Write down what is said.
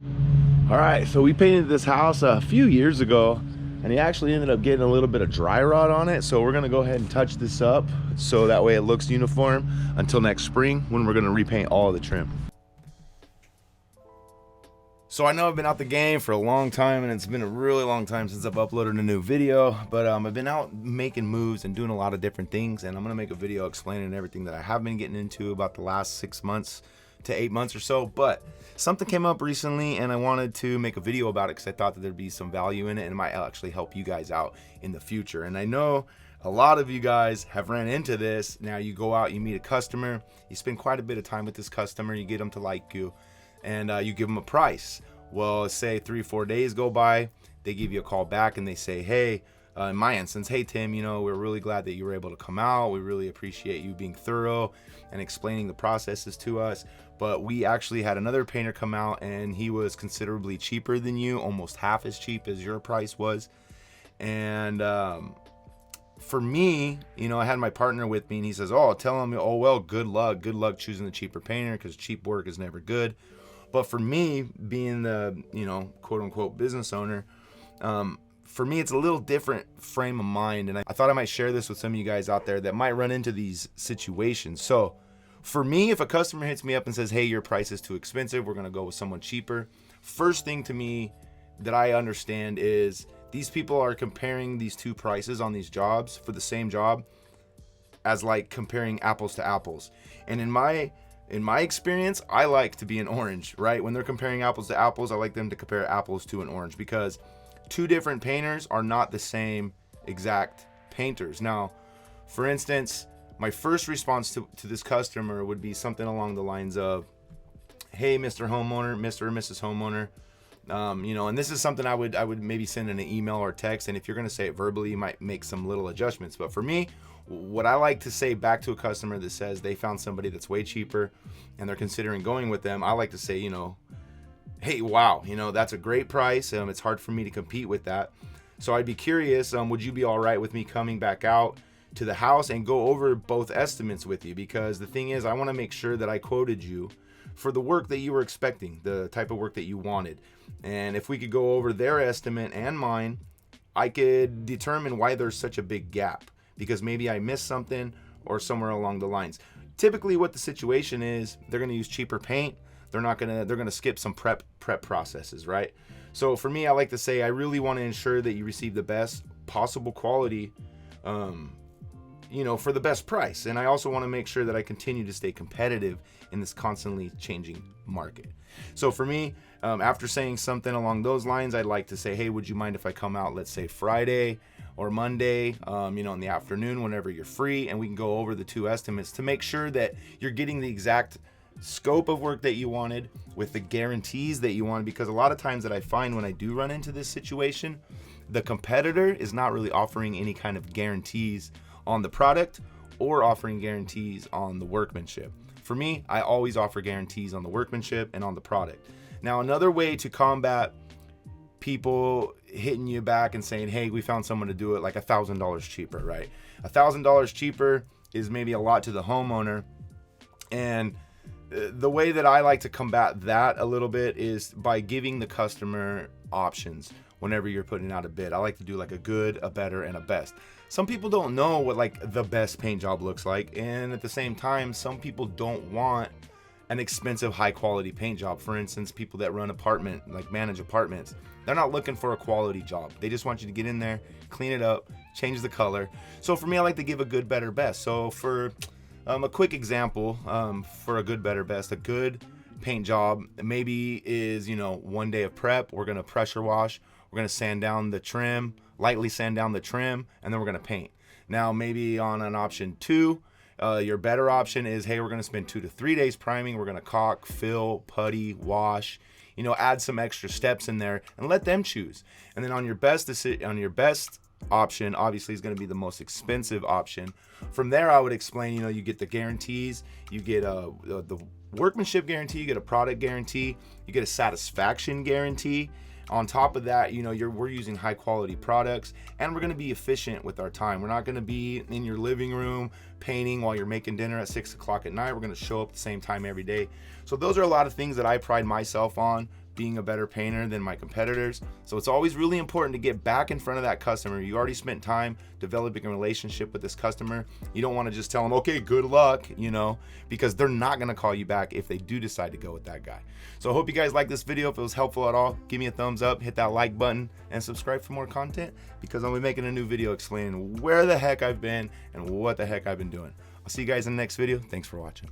All right, so we painted this house a few years ago, and he actually ended up getting a little bit of dry rot on it. So we're gonna go ahead and touch this up so that way it looks uniform until next spring when we're gonna repaint all of the trim. So I know I've been out the game for a long time, and it's been a really long time since I've uploaded a new video, but I've been out making moves and doing a lot of different things, and I'm gonna make a video explaining everything that I have been getting into about the last 6 months to 8 months or so. But something came up recently and I wanted to make a video about it because I thought that there'd be some value in it and it might actually help you guys out in the future. And I know a lot of you guys have ran into this. Now you go out, you meet a customer, you spend quite a bit of time with this customer, you get them to like you, and you give them a price. Well, say 3-4 days go by, they give you a call back and they say, hey, in my instance, hey Tim, you know, we're really glad that you were able to come out. We really appreciate you being thorough and explaining the processes to us. But we actually had another painter come out and he was considerably cheaper than you, almost half as cheap as your price was. And for me, you know, I had my partner with me and he says, oh, tell him, oh, well, good luck choosing the cheaper painter because cheap work is never good. But for me, being the, you know, quote unquote business owner, for me, it's a little different frame of mind. And I thought I might share this with some of you guys out there that might run into these situations. So for me, if a customer hits me up and says, hey, your price is too expensive, we're going to go with someone cheaper. First thing to me that I understand is these people are comparing these two prices on these jobs for the same job as like comparing apples to apples. And in my experience, I like to be an orange, right? When they're comparing apples to apples, I like them to compare apples to an orange because two different painters are not the same exact painters. Now, for instance, my first response to this customer would be something along the lines of, hey, Mr. Homeowner, Mr. or Mrs. Homeowner, you know, and this is something I would maybe send in an email or text. And if you're going to say it verbally, you might make some little adjustments. But for me, what I like to say back to a customer that says they found somebody that's way cheaper and they're considering going with them, I like to say, you know, hey, wow, you know, that's a great price. It's hard for me to compete with that. So I'd be curious, would you be all right with me coming back out to the house and go over both estimates with you? Because the thing is, I want to make sure that I quoted you for the work that you were expecting, the type of work that you wanted. And if we could go over their estimate and mine, I could determine why there's such a big gap, because maybe I missed something or somewhere along the lines. Typically what the situation is, they're going to use cheaper paint. They're going to skip some prep processes, right? So for me, I like to say I really want to ensure that you receive the best possible quality, you know, for the best price. And I also want to make sure that I continue to stay competitive in this constantly changing market. So for me, after saying something along those lines, I'd like to say, hey, would you mind if I come out, let's say Friday or Monday, you know, in the afternoon, whenever you're free, and we can go over the two estimates to make sure that you're getting the exact scope of work that you wanted with the guarantees that you wanted. Because a lot of times that I find when I do run into this situation, the competitor is not really offering any kind of guarantees on the product or offering guarantees on the workmanship. For me, I always offer guarantees on the workmanship and on the product. Now, another way to combat people hitting you back and saying, hey, we found someone to do it like $1,000 cheaper, right? $1,000 cheaper is maybe a lot to the homeowner. And the way that I like to combat that a little bit is by giving the customer options whenever you're putting out a bid. I like to do like a good, a better, and a best. Some people don't know what like the best paint job looks like, and at the same time, some people don't want an expensive, high quality paint job. For instance, people that run manage apartments, they're not looking for a quality job. They just want you to get in there, clean it up, change the color. So for me, I like to give a good, better, best. So for a quick example, for a good, better, best, a good paint job maybe is, you know, 1 day of prep. We're going to pressure wash. We're going to sand down the trim, lightly sand down the trim, and then we're going to paint. Now, maybe on an option 2, your better option is, hey, we're going to spend 2 to 3 days priming. We're going to caulk, fill, putty, wash, you know, add some extra steps in there and let them choose. And then on your best option, obviously, is going to be the most expensive option. From there, I would explain, you know, you get the guarantees, you get the workmanship guarantee, you get a product guarantee, you get a satisfaction guarantee. On top of that, you know, we're using high quality products, and we're going to be efficient with our time. We're not going to be in your living room painting while you're making dinner at 6 o'clock at night. We're going to show up at the same time every day. So those are a lot of things that I pride myself on being a better painter than my competitors. So it's always really important to get back in front of that customer. You already spent time developing a relationship with this customer. You don't want to just tell them, okay, good luck, you know, because they're not going to call you back if they do decide to go with that guy. So I hope you guys liked this video. If it was helpful at all, give me a thumbs up, hit that like button, and subscribe for more content, because I'll be making a new video explaining where the heck I've been and what the heck I've been doing. I'll see you guys in the next video. Thanks for watching.